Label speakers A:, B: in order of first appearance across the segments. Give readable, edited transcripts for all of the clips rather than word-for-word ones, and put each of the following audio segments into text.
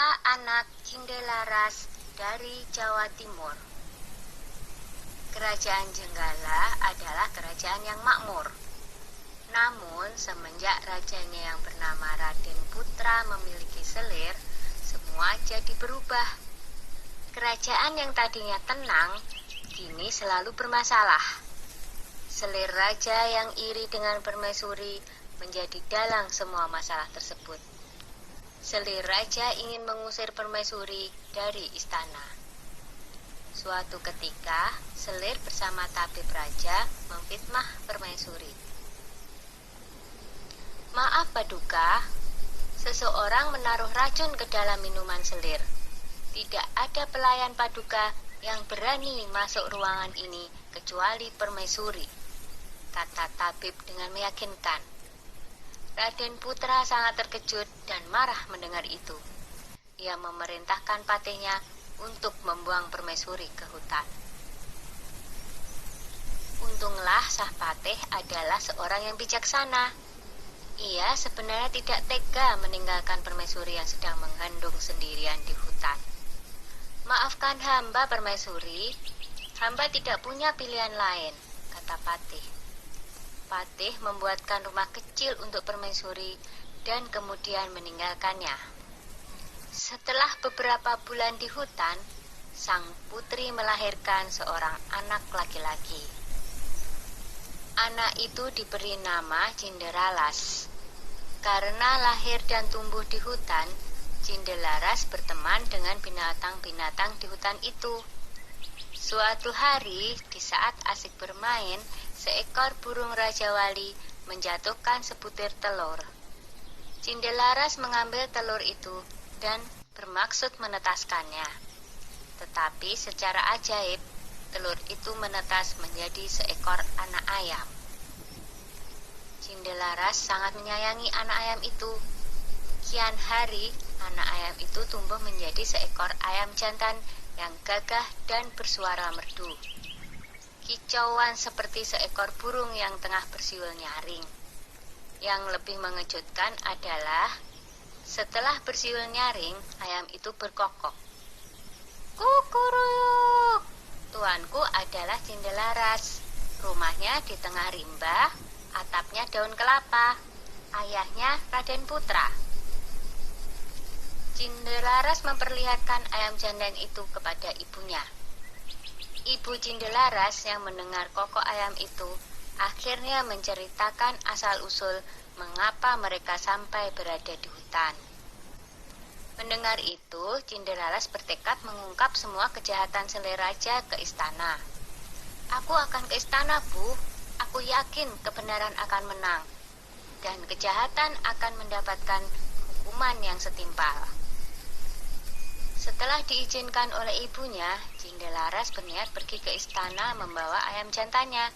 A: Cerita anak Cindelaras dari Jawa Timur. Kerajaan Jenggala adalah kerajaan yang makmur. Namun semenjak rajanya yang bernama Raden Putra memiliki selir, semua jadi berubah. Kerajaan yang tadinya tenang, kini selalu bermasalah. Selir raja yang iri dengan permaisuri menjadi dalang semua masalah tersebut. Selir raja ingin mengusir permaisuri dari istana. Suatu ketika, selir bersama tabib raja memfitnah permaisuri. "Maaf Paduka, seseorang menaruh racun ke dalam minuman selir. Tidak ada pelayan Paduka yang berani masuk ruangan ini kecuali permaisuri," kata tabib dengan meyakinkan. Raden Putra sangat terkejut dan marah mendengar itu. Ia memerintahkan patihnya untuk membuang permaisuri ke hutan. Untunglah Sang Patih adalah seorang yang bijaksana. Ia sebenarnya tidak tega meninggalkan permaisuri yang sedang mengandung sendirian di hutan. "Maafkan hamba permaisuri, hamba tidak punya pilihan lain," kata patih. Patih membuatkan rumah kecil untuk permaisuri dan kemudian meninggalkannya. Setelah beberapa bulan di hutan, sang putri melahirkan seorang anak laki-laki. Anak itu diberi nama Cinderalas. Karena lahir dan tumbuh di hutan, Cinderalas berteman dengan binatang-binatang di hutan itu. Suatu hari, di saat asik bermain, seekor burung Raja Wali menjatuhkan sebutir telur. Cinderalas mengambil telur itu dan bermaksud menetaskannya. Tetapi secara ajaib, telur itu menetas menjadi seekor anak ayam. Cinderalas sangat menyayangi anak ayam itu. Kian hari, anak ayam itu tumbuh menjadi seekor ayam jantan yang gagah dan bersuara merdu. Kicauan seperti seekor burung yang tengah bersiul nyaring. Yang lebih mengejutkan adalah setelah bersiul nyaring, ayam itu berkokok. "Kukuruyuk, tuanku adalah Cinderalas. Rumahnya di tengah rimba, atapnya daun kelapa. Ayahnya Raden Putra." Cinderalas memperlihatkan ayam jantan itu kepada ibunya. Ibu Cinderalas yang mendengar kokok ayam itu akhirnya menceritakan asal-usul mengapa mereka sampai berada di hutan. Mendengar itu, Cinderalas bertekad mengungkap semua kejahatan selir raja ke istana. "Aku akan ke istana, Bu. Aku yakin kebenaran akan menang dan kejahatan akan mendapatkan hukuman yang setimpal." Setelah diizinkan oleh ibunya, Cinderalas berniat pergi ke istana membawa ayam jantannya.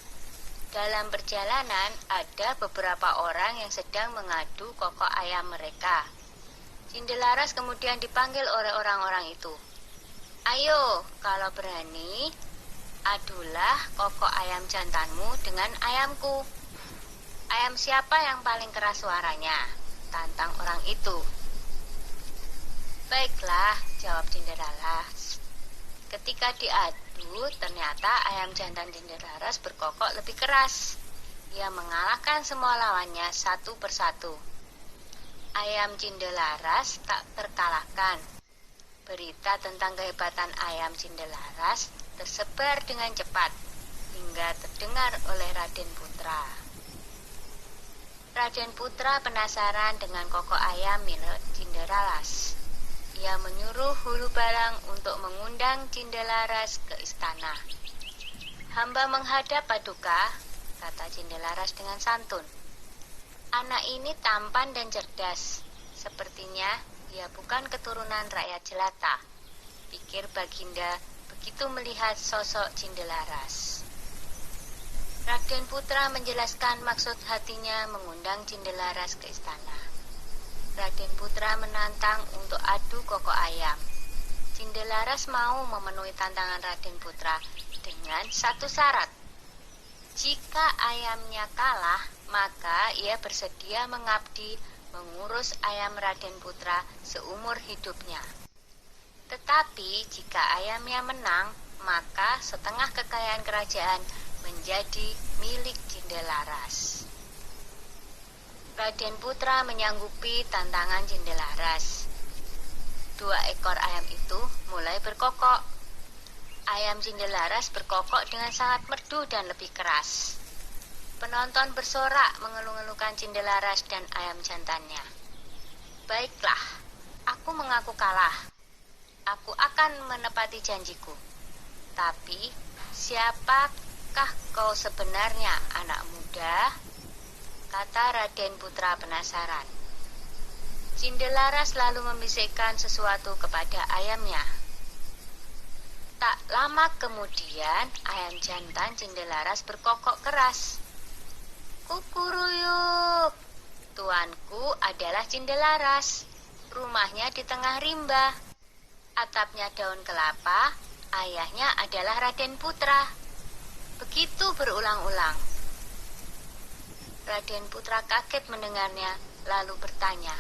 A: Dalam perjalanan, ada beberapa orang yang sedang mengadu kokok ayam mereka. Cinderalas kemudian dipanggil oleh orang-orang itu. "Ayo, kalau berani, adulah kokok ayam jantanmu dengan ayamku." "Ayam siapa yang paling keras suaranya?" tantang orang itu. "Baiklah," jawab Cinderalas. Ketika diadu, ternyata ayam jantan Cinderalas berkokok lebih keras. Ia mengalahkan semua lawannya satu persatu. Ayam Cinderalas tak terkalahkan. Berita tentang kehebatan ayam Cinderalas tersebar dengan cepat hingga terdengar oleh Raden Putra. Raden Putra penasaran dengan kokok ayam milik Cinderalas. Ia menyuruh hulu balang untuk mengundang Cinderalas ke istana. "Hamba menghadap Paduka," kata Cinderalas dengan santun. "Anak ini tampan dan cerdas. Sepertinya ia bukan keturunan rakyat jelata," pikir Baginda begitu melihat sosok Cinderalas. Raden Putra menjelaskan maksud hatinya mengundang Cinderalas ke istana. Raden Putra menantang untuk adu kokok ayam. Cinderalas mau memenuhi tantangan Raden Putra dengan satu syarat. Jika ayamnya kalah, maka ia bersedia mengabdi mengurus ayam Raden Putra seumur hidupnya. Tetapi jika ayamnya menang, maka setengah kekayaan kerajaan menjadi milik Cindelaras. Raden Putra menyanggupi tantangan Cindelaras. 2 ekor ayam itu mulai berkokok. Ayam Cindelaras berkokok dengan sangat merdu dan lebih keras. Penonton bersorak mengeluh-elukan Cindelaras dan ayam jantannya. Baiklah, aku mengaku kalah. Aku akan menepati janjiku. Tapi, siapakah kau sebenarnya, anak muda? Kata Raden Putra penasaran. Cindelaras lalu membisikkan sesuatu kepada ayamnya. Tak lama kemudian, ayam jantan Cindelaras berkokok keras. Kukuruyuk, tuanku adalah Cindelaras. Rumahnya di tengah rimba. Atapnya daun kelapa, ayahnya adalah Raden Putra. Begitu berulang-ulang. Raden Putra kaget mendengarnya, lalu bertanya,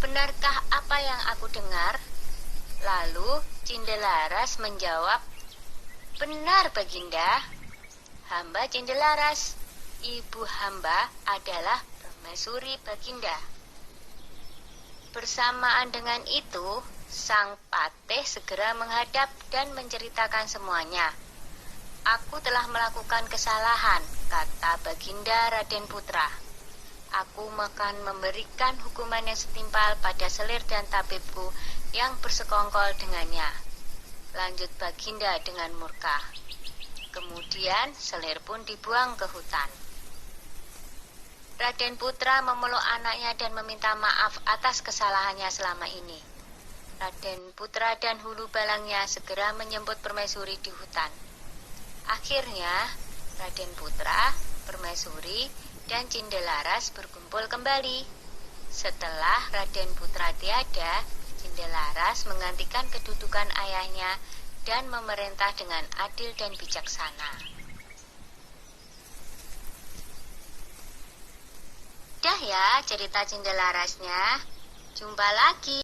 A: benarkah apa yang aku dengar? Lalu Cindelaras menjawab, benar Baginda. Hamba Cindelaras, ibu hamba adalah permaisuri Baginda. Bersamaan dengan itu, sang patih segera menghadap dan menceritakan semuanya. Aku telah melakukan kesalahan, kata Baginda Raden Putra. Aku akan memberikan hukuman yang setimpal pada selir dan tabibku yang bersekongkol dengannya. Lanjut Baginda dengan murka. Kemudian selir pun dibuang ke hutan. Raden Putra memeluk anaknya dan meminta maaf atas kesalahannya selama ini. Raden Putra dan hulu balangnya segera menyambut permaisuri di hutan. Akhirnya, Raden Putra, permaisuri, dan Cindelaras berkumpul kembali. Setelah Raden Putra tiada, Cindelaras menggantikan kedudukan ayahnya dan memerintah dengan adil dan bijaksana. Dah ya cerita Cindelarasnya. Jumpa lagi.